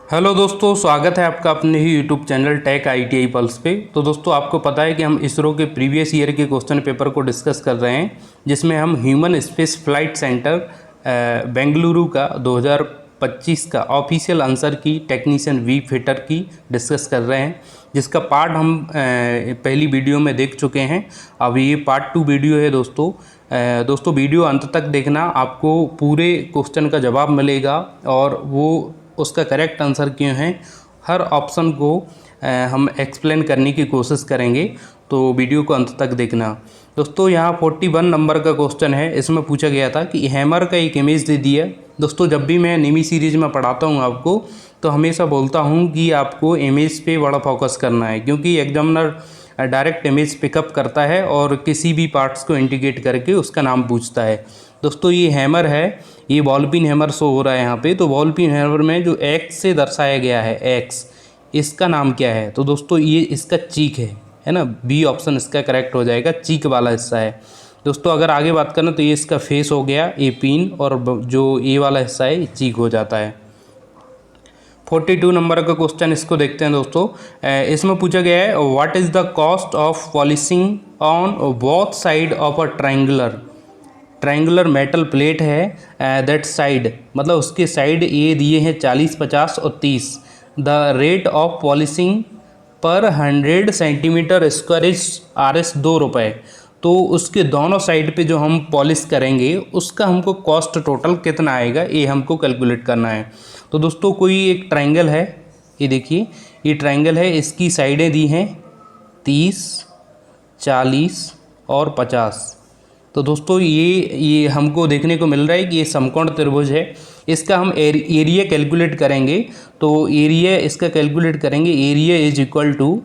Hello दोस्तों, स्वागत है आपका अपने ही YouTube channel tech ITI pulse पे। तो दोस्तों, आपको पता है कि हम इसरो के प्रीवियस ईयर के क्वेश्चन पेपर को डिस्कस कर रहे हैं, जिसमें हम human space flight centre Bengaluru का 2025 का ऑफिशियल आंसर की टेक्नीशियन वी फिटर की डिस्कस कर रहे हैं, जिसका पार्ट हम पहली वीडियो में देख चुके हैं। अब ये पार्ट 2 वीडियो है दोस्तों वीडियो अंत तक देखना, आपको पूरे क्वेश्चन का जवाब मिलेगा और वो उसका करेक्ट आंसर क्यों है, हर ऑप्शन को हम एक्सप्लेन करने की कोशिश करेंगे। तो वीडियो को अंत तक देखना। दोस्तों, यहाँ 41 नंबर का क्वेश्चन है। इसमें पूछा गया था कि हैमर का एक इमेज दे दिया। दोस्तों, जब भी मैं निमी सीरीज में पढ़ाता हूँ आपको, तो हमेशा बोलता हूँ कि आपको इमेज पे बड़ा फोकस करना है, क्योंकि एग्जामिनर डायरेक्ट इमेज पिकअप करता है और किसी भी पार्ट्स को इंडिकेट करके उसका नाम पूछता है। दोस्तों, ये हैमर है, ये बॉल पिन हैमर शो हो रहा है यहाँ पे। तो बॉल पिन हैमर में जो एक्स से दर्शाया गया है, एक्स, इसका नाम क्या है? तो दोस्तों, ये इसका चीक है ना। बी ऑप्शन इसका करेक्ट हो जाएगा, चीक वाला हिस्सा है। दोस्तों, अगर आगे बात करना तो ये इसका फेस हो गया, ए पिन, और जो ए वाला हिस्सा है चीक हो जाता है। 42 नंबर का क्वेश्चन, इसको देखते हैं दोस्तों। इसमें पूछा गया है, what is the cost of polishing on both side of a triangular metal plate है दैट साइड, मतलब उसके साइड ये दिए हैं 40, 50 और 30। द रेट ऑफ पॉलिशिंग पर 100 सेंटीमीटर स्क्वायर इज RS 2 रुपये। तो उसके दोनों साइड पे जो हम पॉलिश करेंगे उसका हमको कॉस्ट टोटल कितना आएगा, ये हमको कैलकुलेट करना है। तो दोस्तों, कोई एक ट्रायंगल है, ये देखिए, ये ट्रायंगल है, इसकी साइडें दी हैं 30, 40 और 50। तो दोस्तों, ये हमको देखने को मिल रहा है कि ये समकोण त्रिभुज है। इसका हम एरिया कैलकुलेट करेंगे। तो एरिया इसका कैलकुलेट करेंगे, area is equal to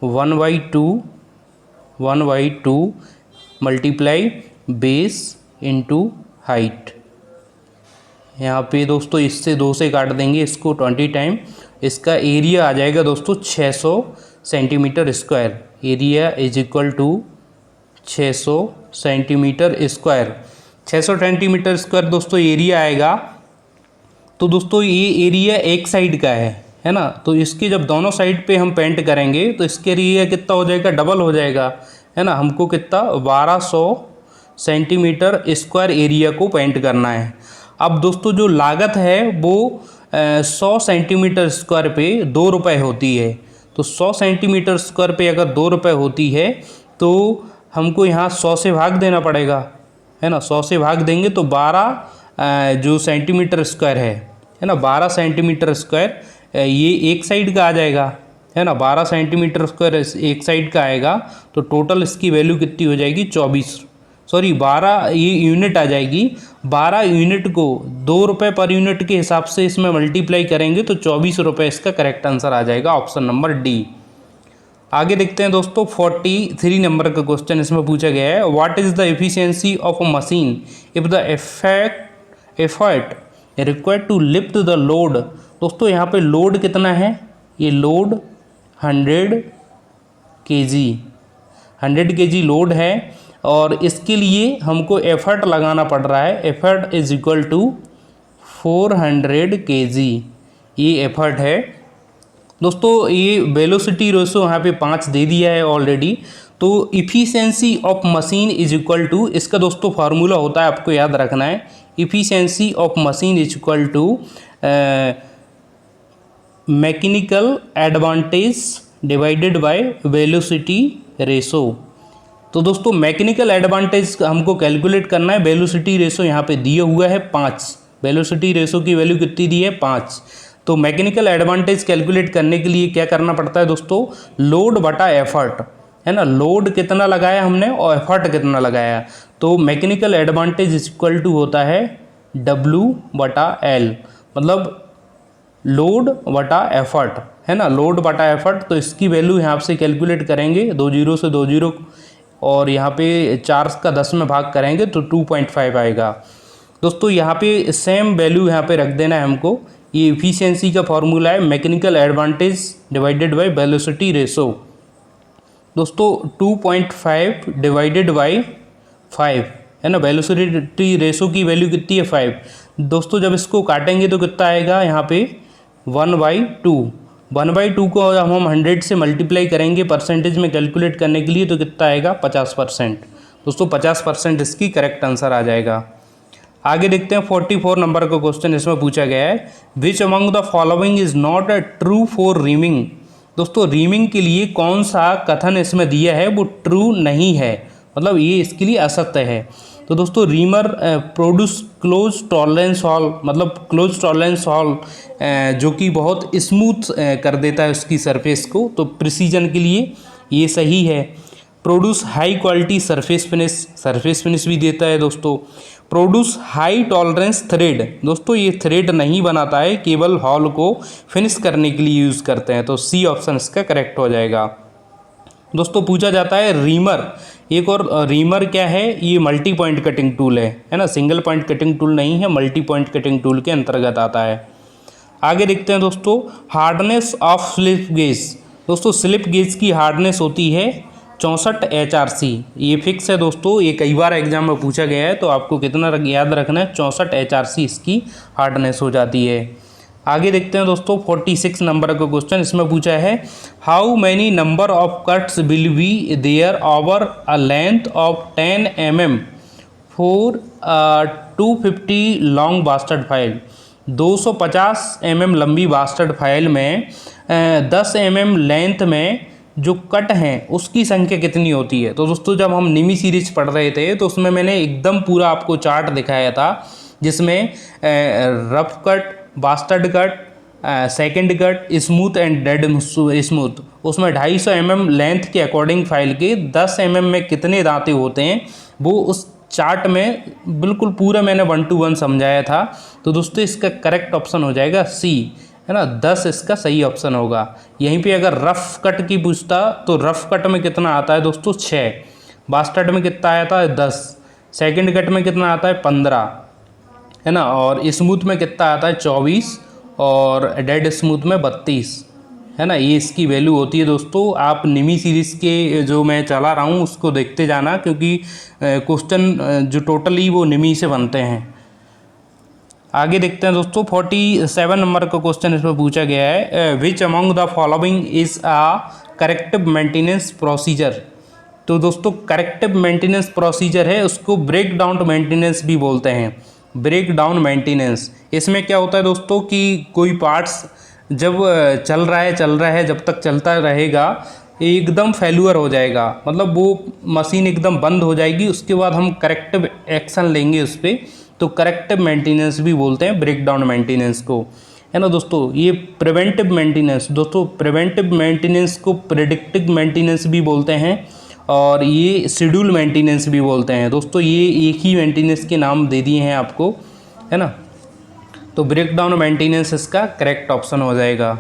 1/2 multiply base into height. यहाँ पे दोस्तों इससे 2 से काट देंगे इसको 20 टाइम। इसका एरिया आ जाएगा दोस्तों 600 centimetre square. Area is equal to 600 centimetre square. 600 centimetre square दोस्तों एरिया आएगा। तो दोस्तों, ये एरिया एक साइड का है ना। तो इसके जब दोनों साइड पे हम पेंट करेंगे तो इसके एरिया कितना हो जाएगा, डबल हो जाएगा, है ना। हमको कितना 1200 सेंटीमीटर स्क्वायर एरिया को पेंट करना है। अब दोस्तों, जो लागत है वो 100 सेंटीमीटर स्क्वायर पे 2 रुपये होती है। तो 100 सेंटीमीटर स्क्वायर पे अगर 2 रुपये होती है तो हमको यहाँ 100 से भाग देना पड़ेगा, है ना। 100 से भाग देंगे तो 12 जो सेंटीमीटर स्क्वायर है ना, 12 सेंटीमीटर स्क्वायर ये एक साइड का आ जाएगा, है ना। 12 सेंटीमीटर स्क्वायर एक साइड का आएगा। तो टोटल इसकी वैल्यू कितनी हो जाएगी, 12 ये यूनिट आ जाएगी। 12 यूनिट को 2 रुपये पर यूनिट के हिसाब से इसमें मल्टीप्लाई करेंगे तो 24 रुपये इसका करेक्ट आंसर आ जाएगा, ऑप्शन नंबर डी। आगे देखते हैं दोस्तों, 43 नंबर का क्वेश्चन इसमें पूछा गया है, what is the efficiency of a machine if the effort required to lift the load. दोस्तों, यहाँ पे लोड कितना है, ये लोड 100 kg लोड है, और इसके लिए हमको एफर्ट लगाना पड़ रहा है। Effort is equal to 400 kg, ये एफर्ट है दोस्तों। ये वेलोसिटी रेशो यहाँ पे 5 दे दिया है ऑलरेडी। तो efficiency of machine is equal to, इसका दोस्तों फार्मूला होता है, आपको याद रखना है। Efficiency of machine is equal to mechanical advantage divided by velocity ratio. तो दोस्तों, मैकेनिकल एडवांटेज हमको कैलकुलेट करना है। वेलोसिटी रेशो यहाँ पे दिया हुआ है 5। वेलोसिटी रेशो की वैल्यू कितनी दी है, 5। तो मैकेनिकल एडवांटेज कैलकुलेट करने के लिए क्या करना पड़ता है दोस्तों, लोड बटा एफर्ट, है ना। लोड कितना लगाया हमने और एफर्ट कितना लगाया। तो mechanical advantage is equal to होता है W/L, मतलब लोड बटा एफर्ट, है ना। लोड बटा एफर्ट, तो इसकी वैल्यू यहाँ से कैलकुलेट करेंगे, 2 0 से 2 0 और यहाँ पे 4 का 10 में भाग करेंगे तो 2.5 आएगा। दोस्तों, यहाँ पे सेम वैल्यू यहाँ पे रख देना है हमको। ये इफिशियंसी का फॉर्मूला है, mechanical advantage divided by velocity ratio. दोस्तों, 2.5 डिवाइडेड बाई 5, है ना। वेलोसिटी रेशो की वैल्यू कितनी है, 5। दोस्तों, जब इसको काटेंगे तो कितना आएगा, यहाँ पे 1/2। 1/2 को हम 100 से मल्टीप्लाई करेंगे परसेंटेज में कैलकुलेट करने के लिए तो कितना आएगा 50%। दोस्तों 50% इसकी करेक्ट आंसर आ जाएगा। आगे देखते हैं 44 नंबर का क्वेश्चन इसमें पूछा गया है, विच among the following is not a true for reaming. दोस्तों रीमिंग के लिए कौन सा कथन इसमें दिया है वो ट्रू नहीं है, मतलब ये इसके लिए असत्य है। तो दोस्तों reamer produce close tolerance hall, मतलब क्लोज टॉलरेंस हॉल जो कि बहुत स्मूथ कर देता है उसकी सरफेस को, तो प्रिसीजन के लिए ये सही है। Produce high quality surface finish भी देता है दोस्तों। प्रोड्यूस हाई टॉलरेंस थ्रेड, दोस्तों ये थ्रेड नहीं बनाता है, केवल हॉल को फिनिश करने के लिए यूज़ करते हैं, तो सी ऑप्शन इसका करेक्ट हो जाएगा। दोस्तों पूछा जाता है रीमर, एक और रीमर क्या है, ये मल्टी पॉइंट कटिंग टूल है ना, सिंगल पॉइंट कटिंग टूल नहीं है, मल्टी पॉइंट कटिंग टूल के अंतर्गत आता है। आगे देखते हैं दोस्तों हार्डनेस ऑफ स्लिप गेज। दोस्तों स्लिप गेज की हार्डनेस होती है 64 HRC, ये फिक्स है दोस्तों, ये कई बार एग्जाम में पूछा गया है, तो आपको कितना याद रखना है 64 HRC इसकी हार्डनेस हो जाती है। आगे देखते हैं दोस्तों 46 नंबर का क्वेश्चन इसमें पूछा है, how many number of cuts will be there over a length of 10 mm for 250 long bastard file. 250 mm लंबी बास्टर्ड फाइल में 10 mm लेंथ में जो कट हैं उसकी संख्या कितनी होती है। तो दोस्तों जब हम निमी सीरीज पढ़ रहे थे तो उसमें मैंने एकदम पूरा आपको चार्ट दिखाया था, जिसमें rough cut, bastard cut, second cut, smooth and dead smooth, उसमें 250 mm लेंथ के अकॉर्डिंग फाइल के 10 mm में कितने दांते होते हैं वो उस चार्ट में बिल्कुल पूरा मैंने 1 to 1 समझाया था। तो दोस्तों इसका करेक्ट ऑप्शन हो जाएगा सी, है ना, 10 इसका सही ऑप्शन होगा। यहीं पे अगर रफ कट की पूछता तो रफ कट में कितना आता है दोस्तों 6, बास्टर्ड में कितना आता है 10, सेकंड कट में कितना आता है 15, है ना, और स्मूथ में कितना आता है 24 और डेड स्मूथ में 32, है ना, ये इसकी वैल्यू होती है। दोस्तों आप निमी सीरीज़ के जो मैं चला रहा हूँ उसको देखते जाना, क्योंकि क्वेश्चन जो टोटली वो निमी से बनते हैं। आगे देखते हैं दोस्तों 47 नंबर का क्वेश्चन इसमें पूछा गया है, विच among the following is a corrective maintenance procedure. तो दोस्तों करेक्टिव मेंटेनेंस प्रोसीजर है, उसको ब्रेक डाउन मेंटेनेंस भी बोलते हैं। ब्रेक डाउन मेंटेनेंस इसमें क्या होता है दोस्तों कि कोई पार्ट्स जब चल रहा है जब तक चलता रहेगा एकदम फेल्यूर हो जाएगा, मतलब वो मशीन एकदम बंद हो जाएगी, उसके बाद हम करेक्टिव एक्शन लेंगे उस पर, तो करेक्टिव मेंटेनेंस भी बोलते हैं ब्रेक डाउन मेंटेनेंस को, है ना दोस्तों। ये प्रिवेंटिव मेंटेनेंस, दोस्तों प्रिवेंटिव मेंटेनेंस को प्रेडिक्टिव मेंटेनेंस भी बोलते हैं और ये शेड्यूल मेंटेनेंस भी बोलते हैं दोस्तों। ये एक ही मेंटेनेंस के नाम दे दिए हैं आपको, है ना, तो ब्रेक डाउन मेंटेनेंस इसका करेक्ट ऑप्शन हो जाएगा।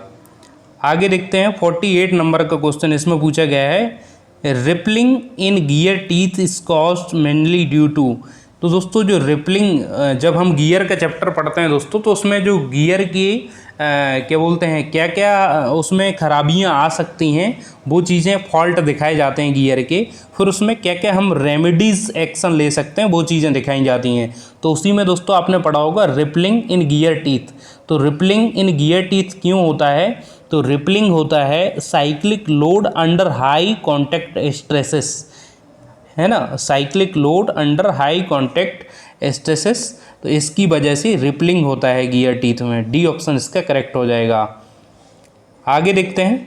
आगे देखते हैं 48 नंबर का क्वेश्चन इसमें पूछा गया है, rippling in gear teeth is caused mainly due to. तो दोस्तों जो रिपलिंग, जब हम गियर का चैप्टर पढ़ते हैं दोस्तों तो उसमें जो गियर की क्या बोलते हैं, क्या क्या उसमें खराबियां आ सकती हैं वो चीज़ें, फॉल्ट दिखाए जाते हैं गियर के, फिर उसमें क्या क्या हम रेमेडीज़ एक्शन ले सकते हैं वो चीज़ें दिखाई जाती हैं। तो उसी में दोस्तों आपने पढ़ा होगा रिपलिंग इन गियर टीथ। तो रिपलिंग इन गियर टीथ क्यों होता है, तो रिपलिंग होता है cyclic load under high contact stresses, है ना, cyclic load under high contact stresses, तो इसकी वजह से रिपलिंग होता है गियर टीथ में। डी ऑप्शन इसका करेक्ट हो जाएगा। आगे देखते हैं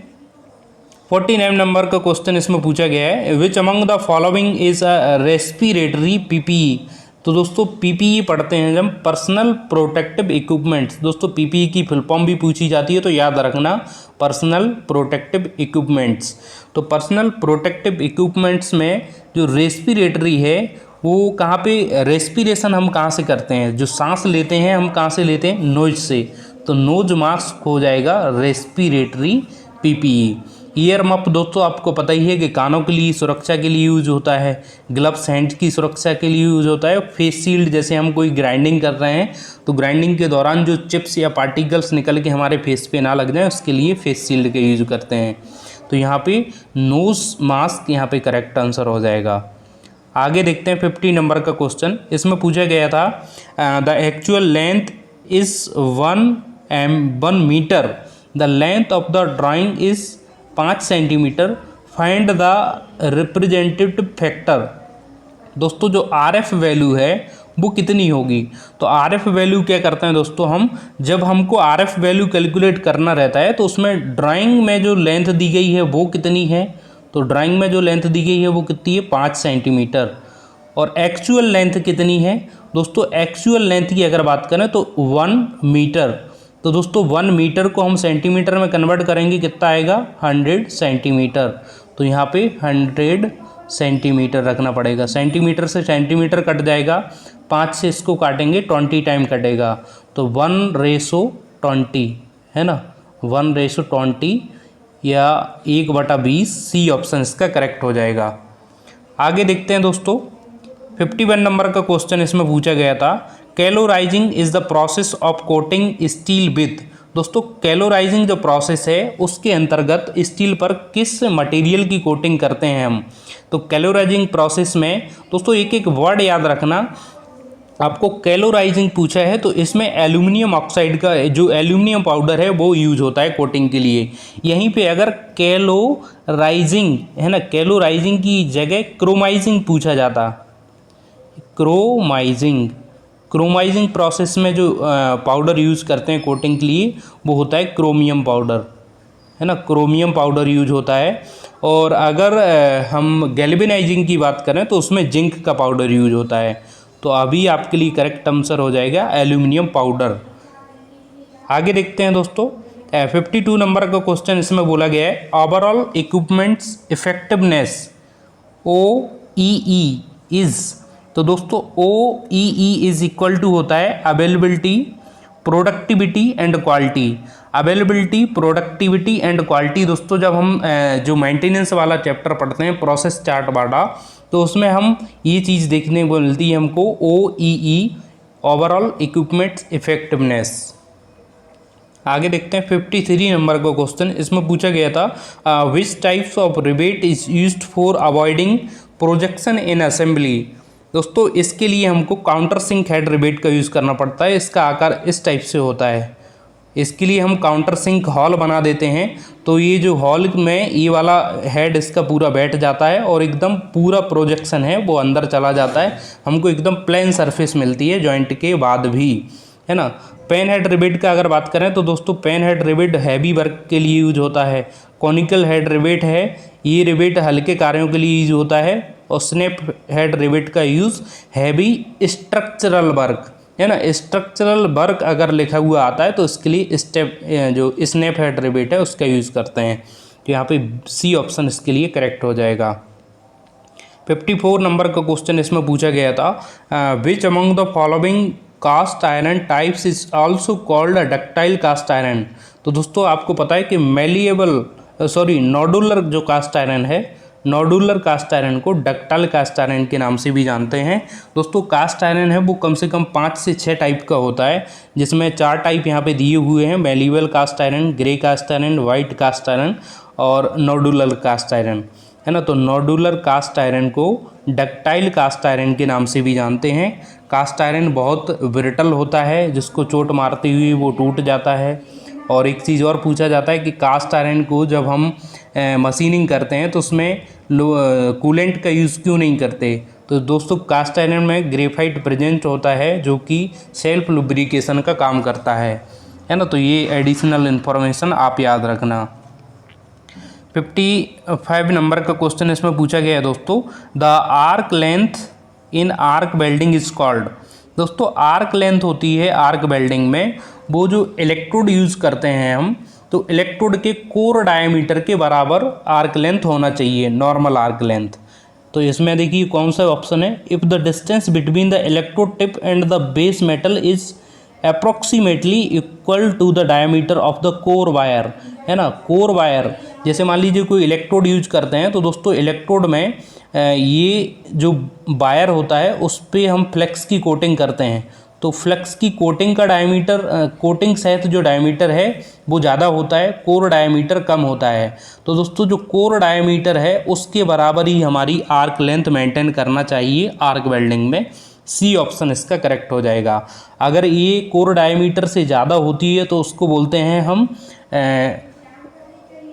49 नंबर का क्वेश्चन इसमें पूछा गया है, विच among the following is a respiratory PPE. तो दोस्तों पीपीई पढ़ते हैं जब पर्सनल प्रोटेक्टिव इक्विपमेंट्स, दोस्तों पीपीई की फुल फॉर्म भी पूछी जाती है तो याद रखना पर्सनल प्रोटेक्टिव इक्विपमेंट्स। तो पर्सनल प्रोटेक्टिव इक्विपमेंट्स में जो रेस्पिरेटरी है वो कहाँ पे, रेस्पिरेशन हम कहाँ से करते हैं, जो सांस लेते हैं हम कहाँ से लेते हैं, नोज से, तो नोज मास्क हो जाएगा रेस्पिरेटरी पीपीई। ईयर मफ दोस्तों आपको पता ही है कि कानों के लिए सुरक्षा के लिए यूज होता है, ग्लव्स हैंड की सुरक्षा के लिए यूज होता है, फेस शील्ड जैसे हम कोई ग्राइंडिंग कर रहे हैं तो ग्राइंडिंग के दौरान जो चिप्स या पार्टिकल्स निकल के हमारे फेस पे ना लग जाए उसके लिए फेस शील्ड के यूज करते हैं। तो यहाँ पे नोज मास्क यहाँ पे करेक्ट आंसर हो जाएगा। आगे देखते हैं 50 नंबर का क्वेश्चन इसमें पूछा गया था, the actual length is 1 1 metre, the length of the drawing is 5 centimetre, find the representative factor. दोस्तों जो RF वैल्यू है वो कितनी होगी? तो RF वैल्यू क्या करते हैं दोस्तों, हम जब हमको RF वैल्यू कैलकुलेट करना रहता है तो उसमें ड्राइंग में जो लेंथ दी गई है वो कितनी है? तो ड्राइंग में जो लेंथ दी गई है वो कितनी है? 5 सेंटीमीटर। और एक्चुअल लेंथ कितनी है दोस्तों? एक्चुअल लेंथ की अगर बात करें तो 1 मीटर। तो दोस्तों 1 मीटर को हम सेंटीमीटर में कन्वर्ट करेंगे, कितना आएगा? 100 सेंटीमीटर। तो यहाँ पे 100 सेंटीमीटर रखना पड़ेगा। सेंटीमीटर से सेंटीमीटर कट जाएगा, 5 से इसको काटेंगे 20 टाइम कटेगा, तो 1:20 है ना, 1:20 या 1/20, सी ऑप्शन इसका करेक्ट हो जाएगा। आगे देखते हैं दोस्तों, 51 नंबर का क्वेश्चन इसमें पूछा गया था, calorising is the process of coating steel with. दोस्तों कैलोराइजिंग जो प्रोसेस है उसके अंतर्गत स्टील पर किस मटेरियल की कोटिंग करते हैं हम? तो कैलोराइजिंग प्रोसेस में दोस्तों एक एक वर्ड याद रखना। आपको कैलोराइजिंग पूछा है तो इसमें एल्यूमिनियम ऑक्साइड का जो एल्यूमिनियम पाउडर है वो यूज होता है कोटिंग के लिए। यहीं पे अगर कैलोराइजिंग है ना, कैलोराइजिंग की जगह क्रोमाइजिंग पूछा जाता, क्रोमाइजिंग प्रोसेस में जो पाउडर यूज़ करते हैं कोटिंग के लिए वो होता है क्रोमियम पाउडर, है ना, क्रोमियम पाउडर यूज होता है। और अगर हम गैल्वेनाइजिंग की बात करें तो उसमें जिंक का पाउडर यूज होता है। तो अभी आपके लिए करेक्ट आंसर हो जाएगा एल्यूमिनियम पाउडर। आगे देखते हैं दोस्तों, 52 नंबर का क्वेश्चन इसमें बोला गया है, overall equipments effectiveness OEE is. तो दोस्तों OEE इज इक्वल टू होता है availability, productivity and quality. Availability, productivity and quality दोस्तों जब हम जो मेंटेनेंस वाला चैप्टर पढ़ते हैं प्रोसेस चार्ट वाला, तो उसमें हम ये चीज़ देखने को मिलती है हमको, OEE ओवरऑल इक्विपमेंट्स इफेक्टिवनेस। आगे देखते हैं 53 नंबर का क्वेश्चन इसमें पूछा गया था, which types of rebate is used for avoiding projection in assembly. दोस्तों इसके लिए हमको काउंटर सिंक हेड रिबेट का यूज़ करना पड़ता है। इसका आकार इस टाइप से होता है। इसके लिए हम काउंटर सिंक हॉल बना देते हैं, तो ये जो हॉल में ये वाला हेड इसका पूरा बैठ जाता है और एकदम पूरा प्रोजेक्शन है वो अंदर चला जाता है, हमको एकदम प्लेन सरफेस मिलती है जॉइंट के बाद भी, है ना। पेन हेड रिबेट का अगर बात करें तो दोस्तों pan head rivet heavy work के लिए यूज होता है। कॉनिकल हेड रिबेट है, ये रिबेट हल्के कार्यों के लिए यूज होता है। और स्नैप हेड रिबेट का यूज़ हैवी स्ट्रक्चरल वर्क, है ना, स्ट्रक्चरल वर्क अगर लिखा हुआ आता है तो इसके लिए जो स्नैप हेड रिबेट है उसका यूज़ करते हैं। तो यहाँ पे सी ऑप्शन इसके लिए करेक्ट हो जाएगा। 54 नंबर का क्वेश्चन इसमें पूछा गया था, which among the following cast iron types is also called ductile cast iron. तो दोस्तों आपको पता है कि नोडुलर जो कास्ट आयरन है, नोडुलर कास्ट आयरन को डक्टाइल कास्ट आयरन के नाम से भी जानते हैं। दोस्तों कास्ट आयरन है वो कम से कम 5 से 6 टाइप का होता है, जिसमें 4 टाइप यहाँ पे दिए हुए हैं, malleable cast iron, grey cast iron, white cast iron और नोडुलर कास्ट आयरन, है ना। तो नोडुलर कास्ट आयरन को डक्टाइल कास्ट आयरन के नाम से भी जानते हैं। कास्ट आयरन बहुत ब्रिटल होता है, जिसको चोट मारते हुए वो टूट जाता है। और एक चीज़ और पूछा जाता है कि कास्ट आयरन को जब हम मशीनिंग करते हैं तो उसमें कूलेंट का यूज़ क्यों नहीं करते। तो दोस्तों कास्ट आयरन में ग्रेफाइट प्रेजेंट होता है जो कि सेल्फ लुब्रिकेशन का काम करता है ना। तो ये एडिशनल इन्फॉर्मेशन आप याद रखना। 55 नंबर का क्वेश्चन इसमें पूछा गया है दोस्तों, the arc length in arc welding is called. दोस्तों आर्क लेंथ होती है आर्क वेल्डिंग में वो जो इलेक्ट्रोड यूज़ करते हैं हम, तो इलेक्ट्रोड के कोर डायमीटर के बराबर आर्क लेंथ होना चाहिए, नॉर्मल आर्क लेंथ। तो इसमें देखिए कौन सा ऑप्शन है, if the distance between the electrode tip and the base metal is approximately equal to the diameter of the core wire, है ना। कोर वायर जैसे मान लीजिए कोई इलेक्ट्रोड यूज करते हैं, तो दोस्तों इलेक्ट्रोड में ये जो वायर होता है उस पर हम फ्लेक्स की कोटिंग करते हैं। तो फ्लेक्स की कोटिंग का डायमीटर, कोटिंग सहित जो डायमीटर है वो ज़्यादा होता है, कोर डायमीटर कम होता है। तो दोस्तों जो कोर डायमीटर है उसके बराबर ही हमारी आर्क लेंथ मेंटेन करना चाहिए आर्क वेल्डिंग में, सी ऑप्शन इसका करेक्ट हो जाएगा। अगर ये कोर डायमीटर से ज़्यादा होती है तो उसको बोलते हैं हम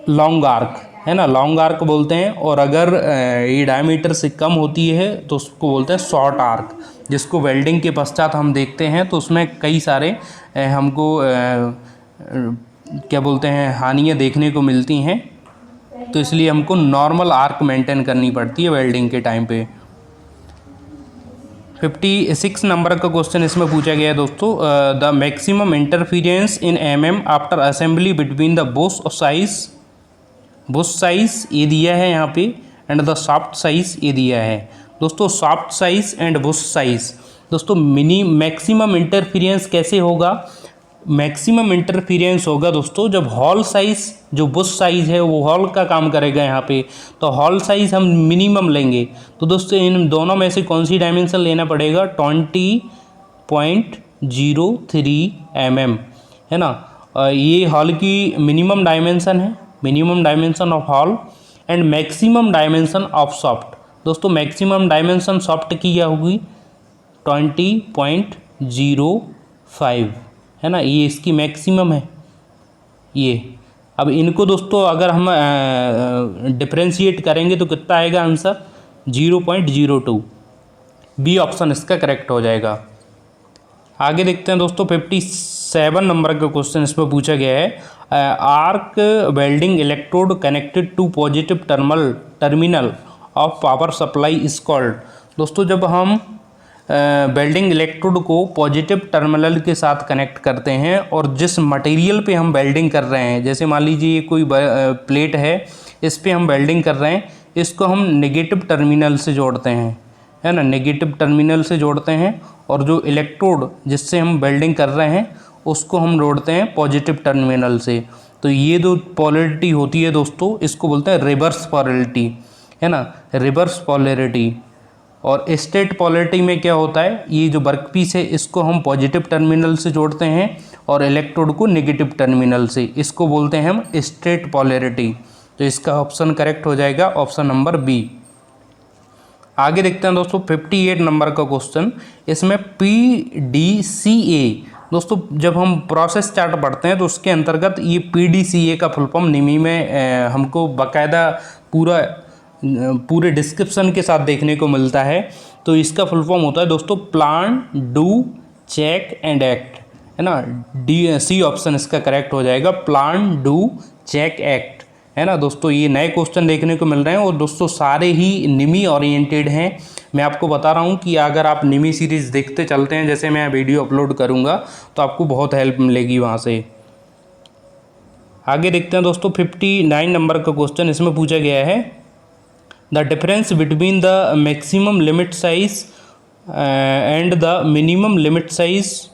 लॉन्ग आर्क, है ना, लॉन्ग आर्क बोलते हैं। और अगर ये डायमीटर से कम होती है तो उसको बोलते हैं शॉर्ट आर्क, जिसको वेल्डिंग के पश्चात हम देखते हैं तो उसमें कई सारे हमको क्या बोलते हैं हानियाँ देखने को मिलती हैं, तो इसलिए हमको नॉर्मल आर्क मेंटेन करनी पड़ती है वेल्डिंग के टाइम पे। 56 नंबर का क्वेश्चन इसमें पूछा गया है दोस्तों, the maximum interference in mm after assembly between the bush size ये दिया है यहाँ पे, एंड द शाफ्ट साइज ये दिया है दोस्तों। Shaft size and Bush size दोस्तों मैक्सिमम इंटरफीरेंस कैसे होगा? मैक्सिमम इंटरफीरेंस होगा दोस्तों जब हॉल साइज, जो बुश साइज है वो हॉल का काम करेगा यहाँ पे, तो हॉल साइज हम मिनिमम लेंगे। तो दोस्तों इन दोनों में से कौन सी डायमेंशन लेना पड़ेगा? 20.03 mm, है ना। ये हॉल की मिनिमम डायमेंशन है, minimum dimension of hall, and maximum dimension of soft. दोस्तों मैक्सिमम डायमेंशन सॉफ्ट की क्या होगी? 20.05, है ना, ये इसकी मैक्सिमम है ये। अब इनको दोस्तों अगर हम डिफ्रेंशिएट करेंगे तो कितना आएगा आंसर? 0.02। बी ऑप्शन इसका करेक्ट हो जाएगा। आगे देखते हैं दोस्तों 57 नंबर का क्वेश्चन इसमें पूछा गया है, arc welding electrode connected to positive terminal of power supply is called. दोस्तों जब हम वेल्डिंग इलेक्ट्रोड को पॉजिटिव टर्मिनल के साथ कनेक्ट करते हैं और जिस मटेरियल पे हम वेल्डिंग कर रहे हैं, जैसे मान लीजिए ये कोई प्लेट है, इस पे हम वेल्डिंग कर रहे हैं, इसको हम नेगेटिव टर्मिनल से जोड़ते हैं, है ना, नेगेटिव टर्मिनल से जोड़ते हैं, और जो इलेक्ट्रोड जिससे हम वेल्डिंग कर रहे हैं उसको हम जोड़ते हैं पॉजिटिव टर्मिनल से। तो ये जो पोलैरिटी होती है दोस्तों इसको बोलते हैं रिवर्स पोलैरिटी, है ना, रिवर्स पोलैरिटी। और स्ट्रेट पोलैरिटी में क्या होता है, ये जो वर्कपीस है इसको हम पॉजिटिव टर्मिनल से जोड़ते हैं और इलेक्ट्रोड को नेगेटिव टर्मिनल से, इसको बोलते हैं हम स्ट्रेट पोलैरिटी। तो इसका ऑप्शन करेक्ट हो जाएगा ऑप्शन नंबर बी। आगे देखते हैं दोस्तों 58 नंबर का क्वेश्चन, इसमें PDCA। दोस्तों जब हम प्रोसेस चार्ट पढ़ते हैं तो उसके अंतर्गत ये PDCA का फुल फॉर्म निमी में हमको बाकायदा पूरे डिस्क्रिप्शन के साथ देखने को मिलता है। तो इसका फुल फॉर्म होता है दोस्तों plan, do, check and act, है ना। सी ऑप्शन इसका करेक्ट हो जाएगा, प्लान, डू, चेक, एक्ट, है ना। दोस्तों ये नए क्वेश्चन देखने को मिल रहे हैं और दोस्तों सारे ही निमी ओरिएंटेड हैं। मैं आपको बता रहा हूँ कि अगर आप निमी सीरीज़ देखते चलते हैं, जैसे मैं वीडियो अपलोड करूँगा तो आपको बहुत हेल्प मिलेगी वहाँ से। आगे देखते हैं दोस्तों 59 नंबर का क्वेश्चन इसमें पूछा गया है, the difference between the maximum limit size and the minimum limit size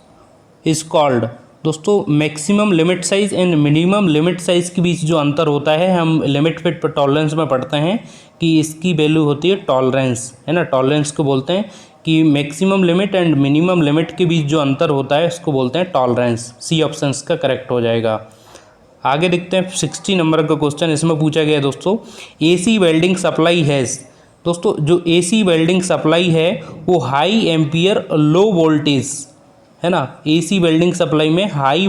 is called. दोस्तों maximum limit size and minimum limit size के बीच जो अंतर होता है, हम लिमिट फिट टॉलरेंस में पढ़ते हैं कि इसकी वैल्यू होती है टॉलरेंस, है ना, टॉलरेंस को बोलते हैं कि maximum limit and minimum limit के बीच जो अंतर होता है इसको बोलते हैं टॉलरेंस। सी ऑप्शन का करेक्ट हो जाएगा। आगे देखते हैं 60 नंबर का क्वेश्चन इसमें पूछा गया है दोस्तों, AC वेल्डिंग सप्लाई हैज़। दोस्तों जो AC वेल्डिंग सप्लाई है वो हाई एम्पियर लो वोल्टेज, है ना, AC वेल्डिंग सप्लाई में हाई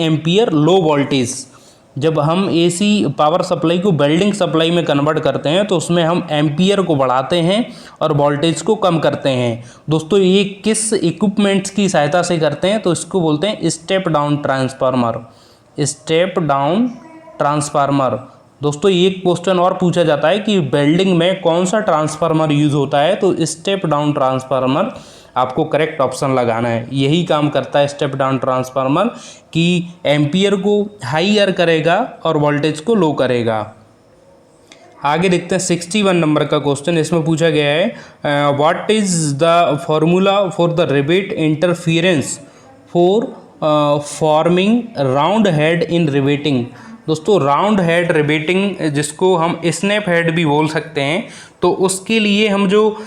एम्पियर लो वोल्टेज। जब हम AC पावर सप्लाई को वेल्डिंग सप्लाई में कन्वर्ट करते हैं तो उसमें हम एम्पियर को बढ़ाते हैं और वोल्टेज को कम करते हैं। दोस्तों ये किस इक्विपमेंट्स की सहायता से करते हैं? तो इसको बोलते हैं step down transformer, step down transformer. दोस्तों एक क्वेश्चन और पूछा जाता है कि वेल्डिंग में कौन सा ट्रांसफार्मर यूज़ होता है, तो स्टेप डाउन ट्रांसफार्मर आपको करेक्ट ऑप्शन लगाना है। यही काम करता है स्टेप डाउन ट्रांसफार्मर कि एम्पियर को हाईयर करेगा और वोल्टेज को लो करेगा। आगे देखते हैं 61 नंबर का क्वेश्चन इसमें पूछा गया है, what is the formula for the rivet interference for forming round head in riveting. दोस्तों राउंड हेड रिवेटिंग जिसको हम स्नैप हेड भी बोल सकते हैं, तो उसके लिए हम जो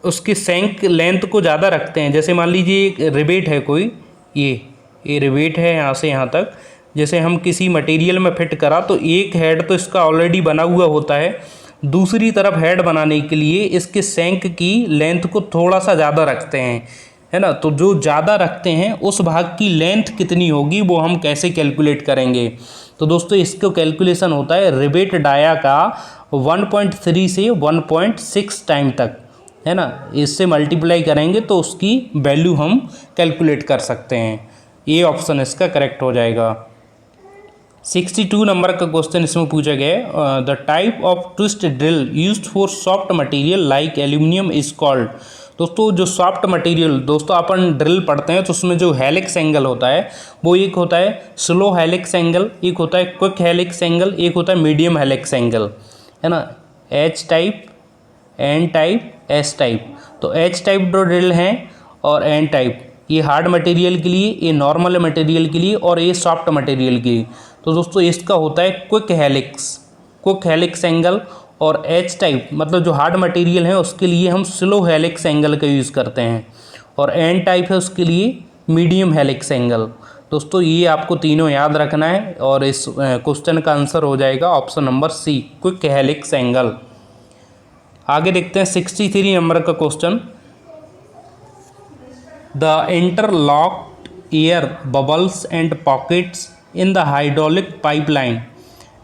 उसकी सैंक लेंथ को ज़्यादा रखते हैं। जैसे मान लीजिए एक रिवेट है कोई, ये रिवेट है यहाँ से यहाँ तक, जैसे हम किसी मटेरियल में फिट करा तो एक हेड तो इसका ऑलरेडी बना हुआ होता है, दूसरी तरफ हेड बनाने के लिए इसके शंख की लेंथ को थोड़ा सा ज़्यादा रखते हैं, है ना। तो जो ज़्यादा रखते हैं उस भाग की लेंथ कितनी होगी वो हम कैसे कैलकुलेट करेंगे। तो दोस्तों इसको कैलकुलेशन होता है रिवेट डाया का 1.3 से 1.6 टाइम तक, है ना। इससे मल्टीप्लाई करेंगे तो उसकी वैल्यू हम कैलकुलेट कर सकते हैं। ये ऑप्शन इसका करेक्ट हो जाएगा। 62 नंबर का क्वेश्चन इसमें पूछा गया है, the type of twist drill used for soft material like aluminium is called. दोस्तों जो सॉफ्ट मटेरियल दोस्तों अपन ड्रिल पढ़ते हैं तो उसमें जो हेलिक्स एंगल होता है वो एक होता है स्लो हेलिक्स एंगल, एक होता है क्विक हेलिक्स एंगल, एक होता है मीडियम हेलिक्स एंगल, है ना। H type, N type, S type. तो एच टाइप जो ड्रिल हैं और एन टाइप ये हार्ड मटेरियल के लिए, ये नॉर्मल मटेरियल के लिए और ये सॉफ्ट मटेरियल के लिए। तो दोस्तों इसका होता है क्विक हेलिक्स एंगल, और एच टाइप मतलब जो हार्ड मटेरियल है उसके लिए हम स्लो हेलिक्स एंगल का यूज़ करते हैं, और एन टाइप है उसके लिए मीडियम हेलिक्स एंगल। दोस्तों ये आपको तीनों याद रखना है और इस क्वेश्चन का आंसर हो जाएगा option number C, quick helix angle. आगे देखते हैं 63 नंबर का question, the interlocked air bubbles and pockets in the hydraulic pipeline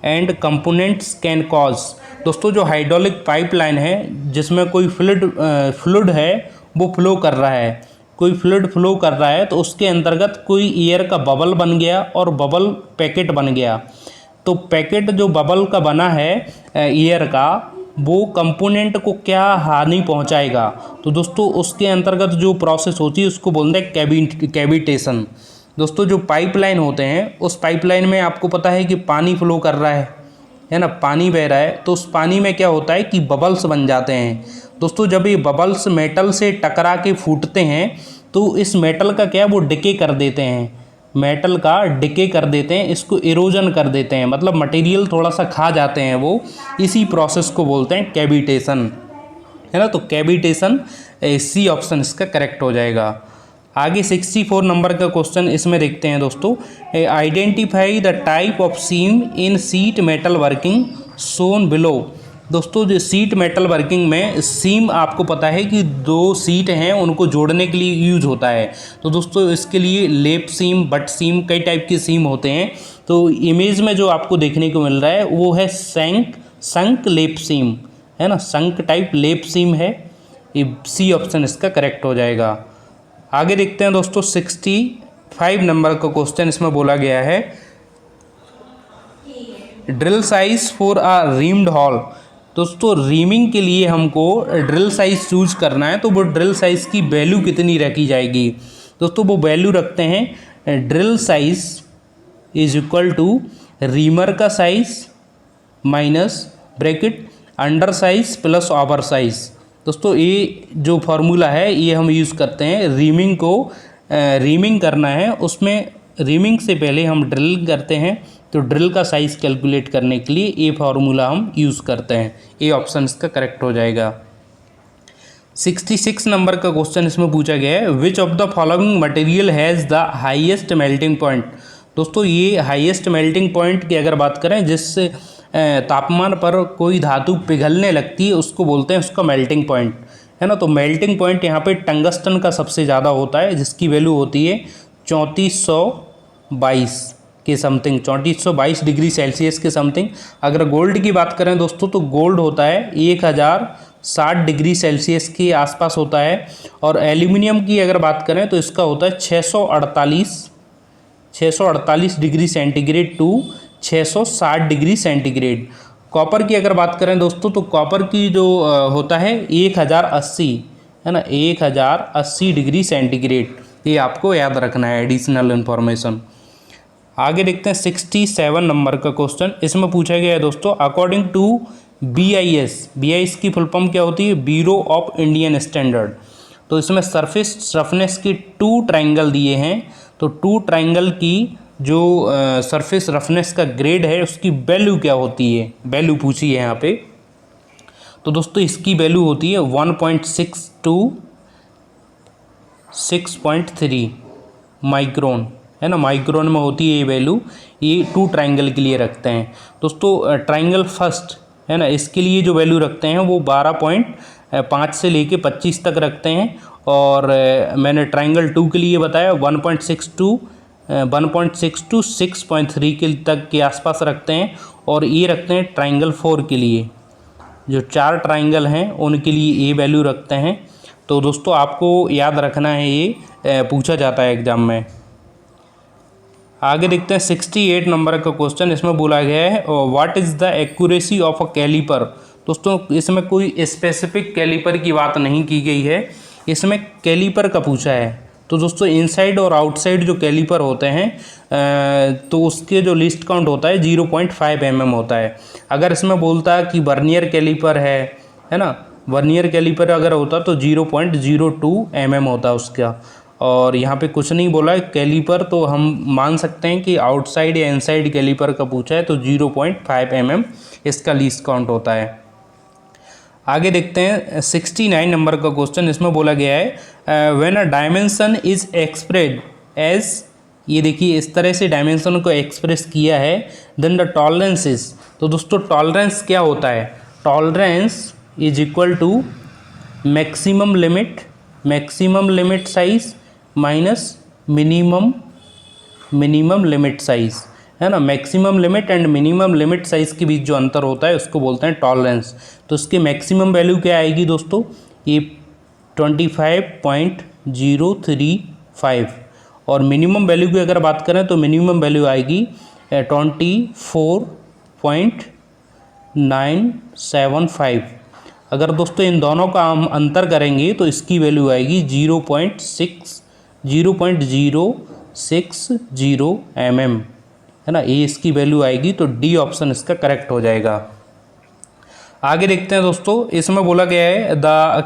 and components can cause. दोस्तों जो हाइड्रोलिक पाइपलाइन है जिसमें कोई फ्लूइड है वो फ्लो कर रहा है, कोई फ्लूइड फ्लो कर रहा है तो उसके अंतर्गत कोई एयर का बबल बन गया और बबल पैकेट बन गया। तो पैकेट जो बबल का बना है एयर का, वो कंपोनेंट को क्या हानि पहुंचाएगा। तो दोस्तों उसके अंतर्गत जो प्रोसेस होती है उसको बोलते हैं कैविटेशन। दोस्तों जो पाइपलाइन होते हैं उस पाइपलाइन में आपको पता है कि पानी फ्लो कर रहा है ना, पानी बह रहा है, तो उस पानी में क्या होता है कि बबल्स बन जाते हैं। दोस्तों जब ये बबल्स मेटल से टकरा के फूटते हैं तो इस मेटल का क्या वो डिके कर देते हैं, मेटल का डिके कर देते हैं, इसको इरोजन कर देते हैं, मतलब मटेरियल थोड़ा सा खा जाते हैं वो। इसी प्रोसेस को बोलते हैं कैविटेशन, है ना। तो कैविटेशन सी ऑप्शन इसका करेक्ट हो जाएगा। आगे 64 नंबर का क्वेश्चन इसमें देखते हैं दोस्तों, identify the type of seam in sheet metal working shown below. दोस्तों जो सीट मेटल वर्किंग में सीम आपको पता है कि दो सीट हैं उनको जोड़ने के लिए यूज होता है। तो दोस्तों इसके लिए लेप सीम, बट सीम, कई टाइप के सीम होते हैं। तो इमेज में जो आपको देखने को मिल रहा है वो है संक लेप सीम, है ना, संक टाइप लेप सीम है। ये सी ऑप्शन इसका करेक्ट हो जाएगा। आगे देखते हैं दोस्तों 65 नंबर का क्वेश्चन इसमें बोला गया है, drill size for a reamed hole. दोस्तों रीमिंग के लिए हमको ड्रिल साइज चूज करना है, तो वो ड्रिल साइज की वैल्यू कितनी रखी जाएगी। दोस्तों वो वैल्यू रखते हैं drill size is equal to reamer का size minus bracket under size plus over size. दोस्तों ये जो फार्मूला है ये हम यूज़ करते हैं रीमिंग को, रीमिंग करना है उसमें रीमिंग से पहले हम ड्रिल करते हैं, तो ड्रिल का साइज़ कैलकुलेट करने के लिए ये फार्मूला हम यूज़ करते हैं। ये ऑप्शन इसका करेक्ट हो जाएगा। 66 नंबर का क्वेश्चन इसमें पूछा गया है, which of the following material has the highest melting point. दोस्तों ये हाईएस्ट मेल्टिंग पॉइंट की अगर बात करें जिससे तापमान पर कोई धातु पिघलने लगती है उसको बोलते हैं उसका मेल्टिंग पॉइंट, है ना। तो मेल्टिंग पॉइंट यहाँ पे टंगस्टन का सबसे ज़्यादा होता है जिसकी वैल्यू होती है 3422 के समथिंग, 3422 डिग्री सेल्सियस के समथिंग। अगर गोल्ड की बात करें दोस्तों तो गोल्ड होता है 1060 डिग्री सेल्सियस के आसपास होता है, और एल्यूमिनियम की अगर बात करें तो इसका होता है 648 degree centigrade to 660 degree centigrade. Copper की अगर बात करें दोस्तों तो कॉपर की जो होता है 1080, है ना, 1080 डिग्री सेंटीग्रेड। ये आपको याद रखना है, एडिशनल इन्फॉर्मेशन। आगे देखते हैं 67 नंबर का क्वेश्चन इसमें पूछा गया है दोस्तों, अकॉर्डिंग टू BIS की फुल फॉर्म क्या होती है, ब्यूरो ऑफ इंडियन स्टैंडर्ड। तो इसमें सरफेस रफनेस के 2 ट्राइंगल दिए हैं, तो 2 ट्राइंगल की जो सरफेस रफनेस का ग्रेड है उसकी वैल्यू क्या होती है, वैल्यू पूछी है यहाँ पे। तो दोस्तों इसकी वैल्यू होती है 1.6 to 6.3 माइक्रोन, है ना, माइक्रोन में होती है ये वैल्यू। ये 2 ट्राइंगल के लिए रखते हैं दोस्तों। ट्राइंगल फर्स्ट है ना, इसके लिए जो वैल्यू रखते हैं वो 12.5 से लेके 25 तक रखते हैं। और मैंने ट्राइंगल 2 के लिए बताया 1.6 टू 6.3 के तक के आसपास रखते हैं। और ये रखते हैं ट्राइंगल 4 के लिए, जो 4 ट्राइंगल हैं उनके लिए ये वैल्यू रखते हैं। तो दोस्तों आपको याद रखना है, ये पूछा जाता है एग्ज़ाम में। आगे देखते हैं 68 नंबर का क्वेश्चन। इसमें बोला गया है what is the accuracy of a calliper. दोस्तों इसमें कोई स्पेसिफिक कैलीपर की बात नहीं की गई है, इसमें कैलीपर का पूछा है। तो दोस्तों इनसाइड और आउटसाइड जो कैलीपर होते हैं तो उसके जो लिस्ट काउंट होता है 0.5 mm होता है। अगर इसमें बोलता है कि वर्नियर कैलीपर है ना, वर्नियर कैलीपर अगर होता तो 0.02 mm होता है उसका। और यहाँ पे कुछ नहीं बोला है कैलीपर, तो हम मान सकते हैं कि आउटसाइड या इनसाइड कैलीपर का पूछा है तो 0.5 mm इसका लीस्ट काउंट होता है। आगे देखते हैं 69 नंबर का क्वेश्चन। इसमें बोला गया है when a dimension is expressed as, ये देखिए इस तरह से डायमेंशन को एक्सप्रेस किया है, देन द टॉलरेंस इज। तो दोस्तों टॉलरेंस क्या होता है, tolerance is equal to maximum limit size minus minimum limit size, है ना। Maximum limit and minimum limit size के बीच जो अंतर होता है उसको बोलते हैं टॉलरेंस। तो इसकी मैक्सिमम वैल्यू क्या आएगी दोस्तों, ये 25.035। और मिनिमम वैल्यू की अगर बात करें तो मिनिमम वैल्यू आएगी 24.975। अगर दोस्तों इन दोनों का हम अंतर करेंगे तो इसकी वैल्यू आएगी 0.060 mm, है ना, ये इसकी वैल्यू आएगी। तो डी ऑप्शन इसका करेक्ट हो जाएगा। आगे देखते हैं दोस्तों, इसमें बोला गया है the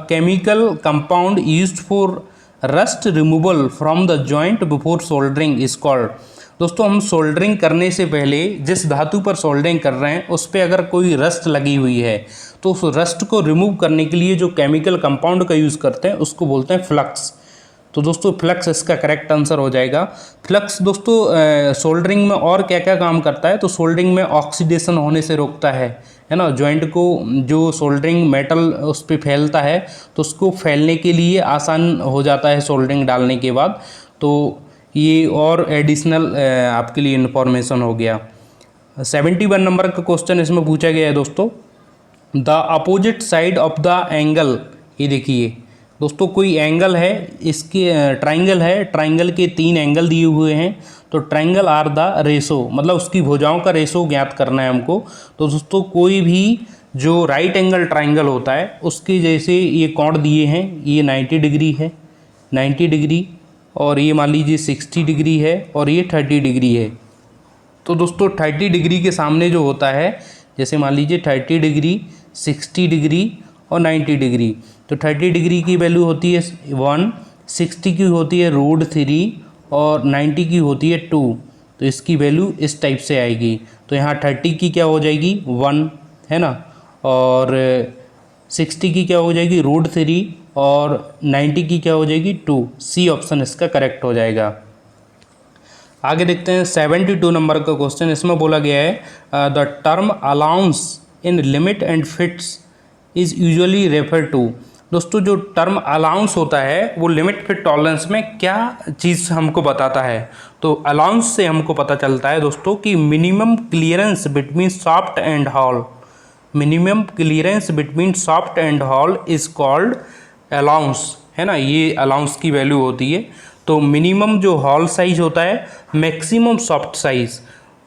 chemical compound used for rust removal from the joint before soldering is called. दोस्तों हम सोल्डरिंग करने से पहले जिस धातु पर सोल्डरिंग कर रहे हैं उस पर अगर कोई रस्ट लगी हुई है तो उस रस्ट को रिमूव करने के लिए जो केमिकल कंपाउंड का यूज़ करते हैं उसको बोलते हैं फ्लक्स। तो दोस्तों फ्लक्स इसका करेक्ट आंसर हो जाएगा। फ्लक्स दोस्तों सोल्डरिंग में और क्या क्या काम करता है, तो सोल्डरिंग में ऑक्सीडेशन होने से रोकता है ना। जॉइंट को जो सोल्डरिंग मेटल उस पर फैलता है तो उसको फैलने के लिए आसान हो जाता है सोल्डरिंग डालने के बाद। तो ये और एडिशनल आपके लिए इन्फॉर्मेशन हो गया। 71 नंबर का क्वेश्चन इसमें पूछा गया है दोस्तों, the opposite side of the angle. ये देखिए दोस्तों कोई एंगल है, इसके ट्राइंगल है, ट्राइंगल के 3 एंगल दिए हुए हैं। तो ट्राइंगल आर द रेशो, मतलब उसकी भुजाओं का रेशो ज्ञात करना है हमको। तो दोस्तों कोई भी जो राइट एंगल ट्राइंगल होता है उसके जैसे ये कोण दिए हैं, ये 90 डिग्री है, 90 डिग्री, और ये मान लीजिए 60 डिग्री है, और ये 30 डिग्री है। तो दोस्तों 30 डिग्री के सामने जो होता है, जैसे मान लीजिए 30 डिग्री, 60 डिग्री और 90 डिग्री। तो 30 डिग्री की वैल्यू होती है 1, 60 की होती है √3 और 90 की होती है 2। तो इसकी वैल्यू इस टाइप से आएगी। तो यहाँ 30 की क्या हो जाएगी 1, है ना, और 60 की क्या हो जाएगी √3 और 90 की क्या हो जाएगी 2। सी ऑप्शन इसका करेक्ट हो जाएगा। आगे देखते हैं 72 नंबर का क्वेश्चन। इसमें बोला गया है the term allowance in limit and fits is usually refer to. दोस्तों जो टर्म अलाउंस होता है वो लिमिट फिट टॉलरेंस में क्या चीज़ हमको बताता है। तो अलाउंस से हमको पता चलता है दोस्तों कि minimum clearance between soft and hall, minimum clearance between soft and hall is called allowance, है ना, ये अलाउंस की वैल्यू होती है। तो मिनिमम जो हॉल साइज होता है, मैक्सिमम सॉफ्ट साइज,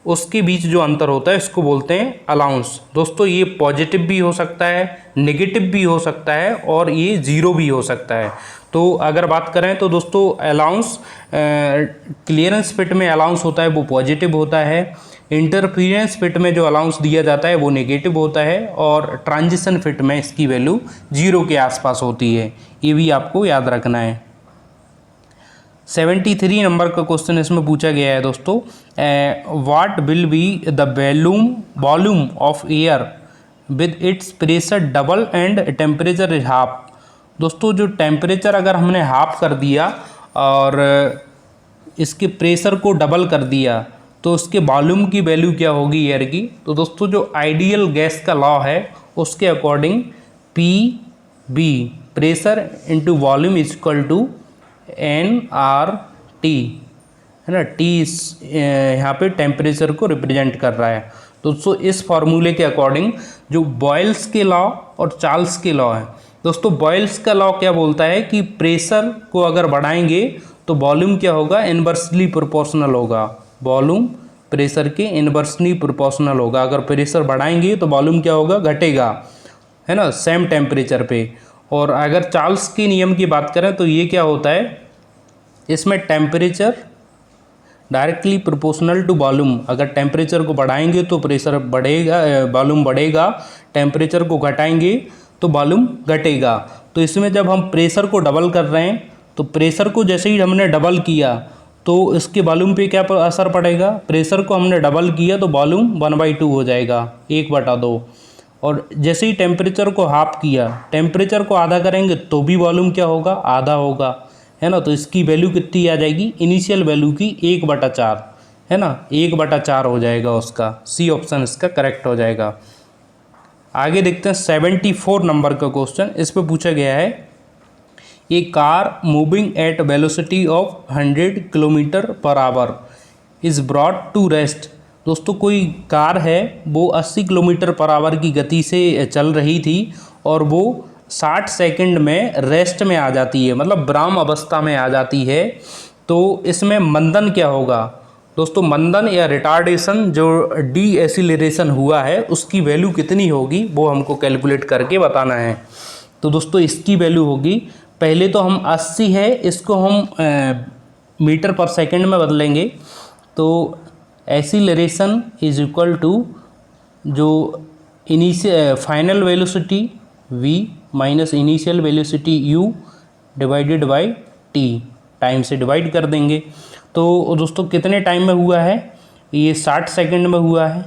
उसके बीच जो अंतर होता है इसको बोलते हैं अलाउंस। दोस्तों ये पॉजिटिव भी हो सकता है, नेगेटिव भी हो सकता है, और ये ज़ीरो भी हो सकता है। तो अगर बात करें तो दोस्तों अलाउंस क्लियरेंस फिट में अलाउंस होता है वो पॉजिटिव होता है, इंटरफिरेंस फिट में जो अलाउंस दिया जाता है वो नेगेटिव होता है, और ट्रांजिशन फिट में इसकी वैल्यू 0 के आसपास होती है। ये भी आपको याद रखना है। 73 नंबर का क्वेश्चन इसमें पूछा गया है दोस्तों, what will be the volume of air with its pressure double and temperature is half. दोस्तों जो टेम्परेचर अगर हमने हाफ कर दिया और इसके प्रेशर को डबल कर दिया तो उसके वॉल्यूम की वैल्यू क्या होगी एयर की। तो दोस्तों जो आइडियल गैस का लॉ है उसके according P B pressure into volume is equal to nRT, है ना। टी यहाँ पे टेम्परेचर को रिप्रेजेंट कर रहा है। तो दोस्तों इस फॉर्मूले के अकॉर्डिंग जो बॉयल्स के लॉ और चार्ल्स के लॉ है, दोस्तों बॉयल्स का लॉ क्या बोलता है कि प्रेशर को अगर बढ़ाएंगे तो वॉल्यूम क्या होगा, इन्वर्सली प्रोपोर्शनल होगा। वॉल्यूम प्रेशर के इन्वर्सली प्रोपोर्शनल होगा। अगर प्रेशर बढ़ाएंगे तो वॉल्यूम क्या होगा, घटेगा, है ना, सेम टेम्परेचर पे। और अगर चार्ल्स के नियम की बात करें तो ये क्या होता है, इसमें temperature directly proportional to volume. अगर टेम्परेचर को बढ़ाएंगे तो प्रेशर बढ़ेगा, वॉल्यूम बढ़ेगा, टेम्परेचर को घटाएंगे तो वॉल्यूम घटेगा। तो इसमें जब हम प्रेशर को डबल कर रहे हैं तो प्रेशर को जैसे ही हमने डबल किया तो इसके वॉल्यूम पे क्या असर पड़ेगा, प्रेशर को हमने डबल किया तो वॉल्यूम 1/2 हो जाएगा, 1/2। और जैसे ही टेम्परेचर को हाफ किया, टेम्परेचर को आधा करेंगे तो भी वॉल्यूम क्या होगा, आधा होगा, है ना। तो इसकी वैल्यू कितनी आ जाएगी, इनिशियल वैल्यू की 1/4, है ना, 1/4 हो जाएगा उसका। सी ऑप्शन इसका करेक्ट हो जाएगा। आगे देखते हैं 74 नंबर का क्वेश्चन। इस पर पूछा गया है a car moving at velocity of 100 kilometre per hour is brought to rest. दोस्तों कोई कार है वो 80 किलोमीटर पर आवर की गति से चल रही थी और वो 60 सेकंड में रेस्ट में आ जाती है, मतलब विराम अवस्था में आ जाती है। तो इसमें मंदन क्या होगा दोस्तों, मंदन या रिटार्डेशन जो डी एसिलरेशन हुआ है उसकी वैल्यू कितनी होगी वो हमको कैलकुलेट करके बताना है। तो दोस्तों इसकी वैल्यू होगी, पहले तो हम 80 है इसको हम मीटर पर सेकंड में बदलेंगे। तो एसिलरेशन इज इक्वल टू जो final velocity v minus initial velocity u divided by t, time से डिवाइड कर देंगे। तो दोस्तों कितने टाइम में हुआ है, ये 60 सेकंड में हुआ है,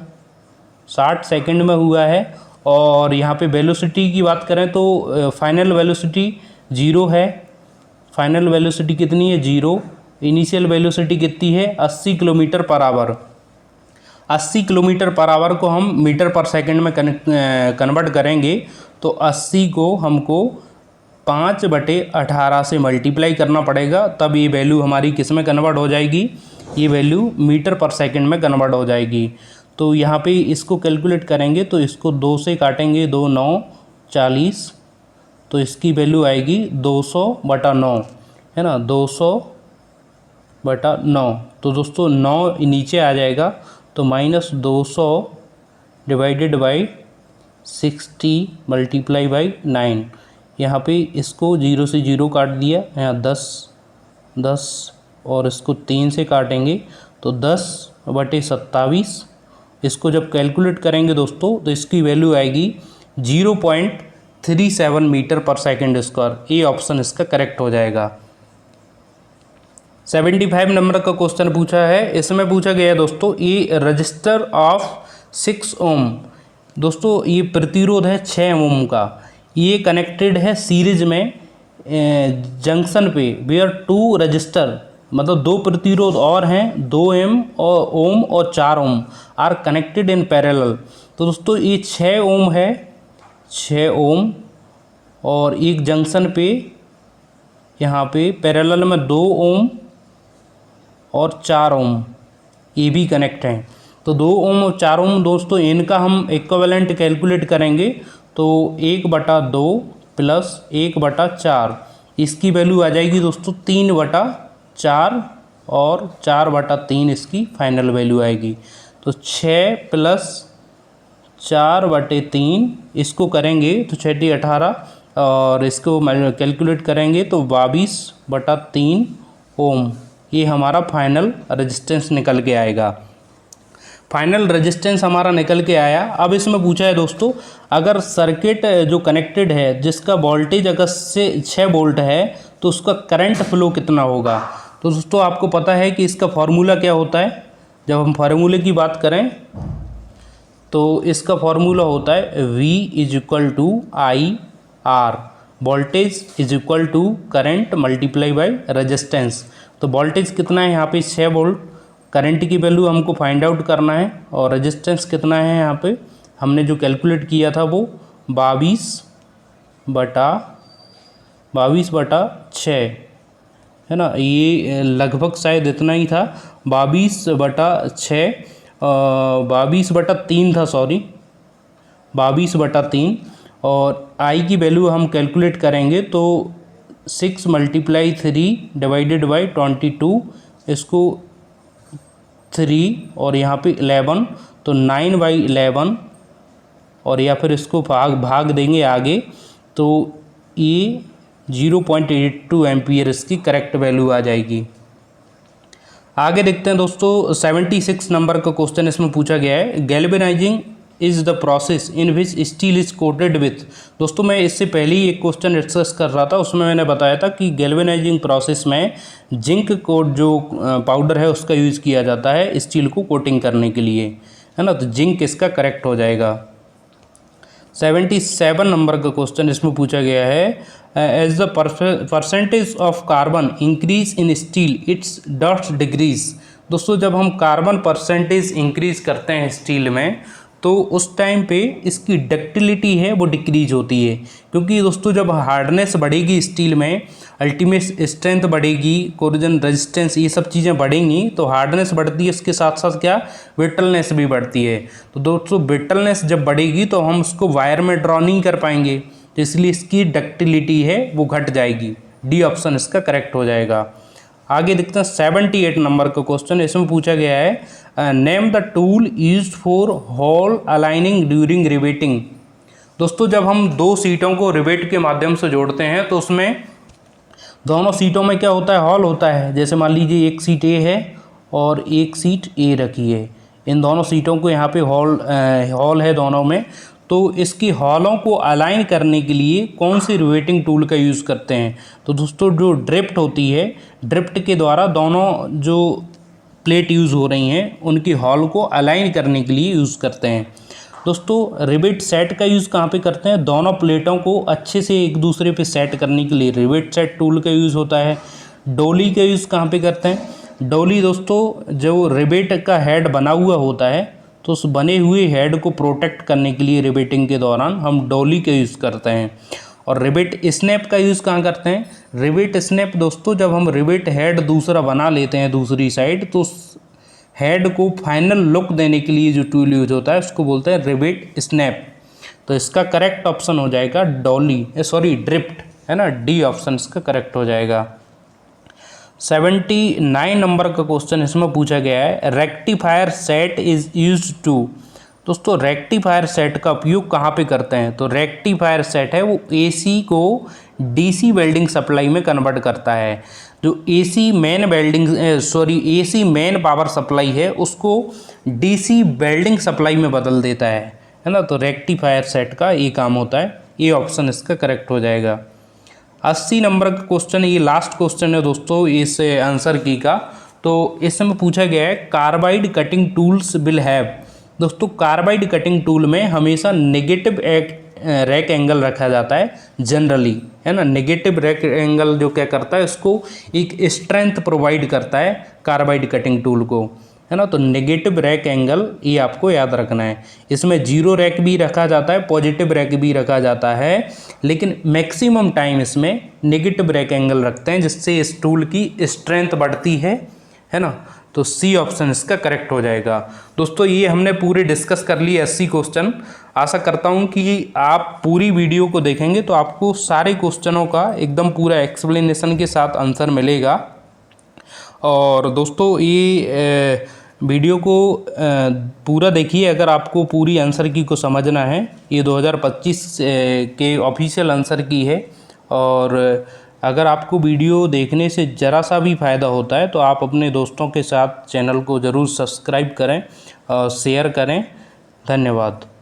60 सेकंड में हुआ है। और यहाँ पे वेलोसिटी की बात करें तो फाइनल वेलोसिटी 0 है, फाइनल वेलोसिटी कितनी है 0, इनिशियल वेलोसिटी कितनी है 80 kilometre per our. 80 kilometre per our को हम मीटर पर सेकंड में कन्वर्ट करेंगे तो 80 को हमको 5/18 से मल्टीप्लाई करना पड़ेगा, तब ये वैल्यू हमारी किस में कन्वर्ट हो जाएगी, ये वैल्यू मीटर पर सेकंड में कन्वर्ट हो जाएगी। तो यहाँ पे इसको कैलकुलेट करेंगे तो इसको 2 से काटेंगे, 2 9 40, तो इसकी वैल्यू आएगी 200/9, है ना, 200/9। तो दोस्तों 9 नीचे आ जाएगा तो -200 डिवाइडेड बाई 60 मल्टीप्लाई बाई 9। यहाँ पे इसको 0 से 0 काट दिया, यहाँ 10 और इसको 3 से काटेंगे तो 10/27। इसको जब कैलकुलेट करेंगे दोस्तों तो इसकी वैल्यू आएगी 0.37 मीटर पर सेकंड स्क्वायर। ए ऑप्शन इसका करेक्ट हो जाएगा। 75 नंबर का क्वेश्चन पूछा है। इसमें पूछा गया है दोस्तों ये रजिस्टर ऑफ 6 ओम, दोस्तों ये प्रतिरोध है 6 ओम का, ये कनेक्टेड है सीरीज में जंक्शन पे वेयर 2 रजिस्टर, मतलब 2 प्रतिरोध और हैं, 2 ओम और 4 ओम आर कनेक्टेड इन पैरेलल। तो दोस्तों ये 6 ओम है, 6 ओम, और एक जंक्शन पे यहाँ पे पैरेलल में 2 ओम और 4 ओम ये भी कनेक्ट हैं। तो 2 ओम और 4 ओम दोस्तों इनका हम इक्विवेलेंट कैलकुलेट करेंगे तो 1/2 प्लस 1/4, इसकी वैल्यू आ जाएगी दोस्तों 3/4 और 4/3 इसकी फाइनल वैल्यू आएगी। तो 6 प्लस 4/3 इसको करेंगे तो 6 × 18 और इसको कैलकुलेट करेंगे तो 22/3 ओम, ये हमारा फाइनल रेजिस्टेंस निकल के आएगा। फाइनल रेजिस्टेंस हमारा निकल के आया। अब इसमें पूछा है दोस्तों अगर सर्किट जो कनेक्टेड है जिसका वोल्टेज अगर से 6 वोल्ट है तो उसका करंट फ्लो कितना होगा। तो दोस्तों आपको पता है कि इसका फार्मूला क्या होता है, जब हम फार्मूले की बात करें तो इसका फार्मूला होता है V = IR, voltage = current multiply by resistance. तो वोल्टेज कितना है यहाँ पे 6 वोल्ट, करंट की वैल्यू हमको फाइंड आउट करना है और रेजिस्टेंस कितना है यहाँ पे हमने जो कैलकुलेट किया था वो 22/6 है ना, ये लगभग शायद इतना ही था, 22/3 था, सॉरी 22/3। और आई की वैल्यू हम कैलकुलेट करेंगे तो 6 × 3 / 22, इसको 3 और यहाँ पे 11 तो 9/11, और या फिर इसको भाग देंगे आगे तो ये 0.82 एम्पियर इसकी करेक्ट वैल्यू आ जाएगी। आगे देखते हैं दोस्तों 76 नंबर का क्वेश्चन इसमें पूछा गया है, galvanising is the process in which steel is coated with. दोस्तों मैं इससे पहले ही एक क्वेश्चन डिस्कस कर रहा था, उसमें मैंने बताया था कि गैल्वेनाइजिंग प्रोसेस में जिंक कोट जो पाउडर है उसका यूज़ किया जाता है स्टील को कोटिंग करने के लिए, है ना, तो जिंक इसका करेक्ट हो जाएगा। 77 नंबर का क्वेश्चन इसमें पूछा गया है, as the percentage of carbon increase in steel its dust decrease. दोस्तों जब हम कार्बन परसेंटेज इंक्रीज करते हैं स्टील में तो उस टाइम पे इसकी डक्टिलिटी है वो डिक्रीज होती है, क्योंकि दोस्तों जब हार्डनेस बढ़ेगी स्टील में अल्टीमेट स्ट्रेंथ बढ़ेगी, कोरोजन रेजिस्टेंस, ये सब चीज़ें बढ़ेंगी तो हार्डनेस बढ़ती है, उसके साथ साथ क्या ब्रिटलनेस भी बढ़ती है। तो दोस्तों ब्रिटलनेस जब बढ़ेगी तो हम उसको वायर में ड्रॉ नहीं कर पाएंगे, तो इसलिए इसकी डक्टिलिटी है वो घट जाएगी। डी ऑप्शन इसका करेक्ट हो जाएगा। आगे देखते हैं 78 नंबर का क्वेश्चन, इसमें पूछा गया है, name the tool used for hall aligning during riveting. दोस्तों जब हम दो सीटों को रिवेट के माध्यम से जोड़ते हैं तो उसमें दोनों सीटों में क्या होता है, हॉल होता है। जैसे मान लीजिए एक सीट ए है और एक सीट ए रखी है, इन दोनों सीटों को यहाँ पे हॉल है दोनों में, तो इसकी हॉलों को अलाइन करने के लिए कौन सी रिवेटिंग टूल का यूज़ करते हैं। तो दोस्तों जो ड्रिफ्ट होती है, ड्रिफ्ट के द्वारा दोनों जो प्लेट यूज़ हो रही हैं उनकी हॉल को अलाइन करने के लिए यूज़ करते हैं। दोस्तों रिवेट सेट का यूज़ कहाँ पे करते हैं, दोनों प्लेटों को अच्छे से एक दूसरे पे सेट करने के लिए रिवेट सेट टूल का यूज़ होता है। डोली का यूज़ कहाँ पे करते हैं, डोली दोस्तों जो रिवेट का हेड बना हुआ होता है तो उस बने हुए हेड को प्रोटेक्ट करने के लिए रिवेटिंग के दौरान हम डोली का यूज़ करते हैं। और रिवेट स्नैप का यूज़ कहाँ करते हैं, रिवेट स्नैप दोस्तों जब हम रिवेट हेड दूसरा बना लेते हैं दूसरी साइड तो उस हेड को फाइनल लुक देने के लिए जो टूल यूज होता है उसको बोलते हैं रिवेट स्नैप। तो इसका करेक्ट ऑप्शन हो जाएगा ड्रिफ्ट, है ना, डी ऑप्शन इसका करेक्ट हो जाएगा। 79 नंबर का क्वेश्चन इसमें पूछा गया है, rectifier set is used to. दोस्तों रेक्टिफायर सेट का उपयोग कहाँ पे करते हैं, तो रेक्टिफायर सेट है वो एसी को डीसी वेल्डिंग सप्लाई में कन्वर्ट करता है। जो एसी मेन पावर सप्लाई है उसको डीसी वेल्डिंग सप्लाई में बदल देता है ना, तो रेक्टिफायर सेट का ये काम होता है। ये ऑप्शन इसका करेक्ट हो जाएगा। 80 नंबर का क्वेश्चन, ये लास्ट क्वेश्चन है दोस्तों इस आंसर की का, तो इसमें पूछा गया है carbide cutting tools will have. दोस्तों कार्बाइड कटिंग टूल में हमेशा नेगेटिव रैक एंगल रखा जाता है जनरली, है ना। नेगेटिव रैक एंगल जो क्या करता है उसको एक स्ट्रेंथ प्रोवाइड करता है कार्बाइड कटिंग टूल को, है ना। तो नेगेटिव रैक एंगल ये आपको याद रखना है। इसमें जीरो रैक भी रखा जाता है, पॉजिटिव रैक भी रखा जाता है, लेकिन मैक्सिमम टाइम इसमें नेगेटिव रैक एंगल रखते हैं जिससे इस टूल की स्ट्रेंथ बढ़ती है ना। तो सी ऑप्शन इसका करेक्ट हो जाएगा। दोस्तों ये हमने पूरे डिस्कस कर लिए 80 क्वेश्चन। आशा करता हूँ कि आप पूरी वीडियो को देखेंगे तो आपको सारे क्वेश्चनों का एकदम पूरा एक्सप्लेनेशन के साथ आंसर मिलेगा। और दोस्तों ये वीडियो को पूरा देखिए अगर आपको पूरी आंसर की को समझना है। ये 2025 के ऑफिशियल आंसर की है, और अगर आपको वीडियो देखने से ज़रा सा भी फ़ायदा होता है तो आप अपने दोस्तों के साथ चैनल को ज़रूर सब्सक्राइब करें और शेयर करें। धन्यवाद।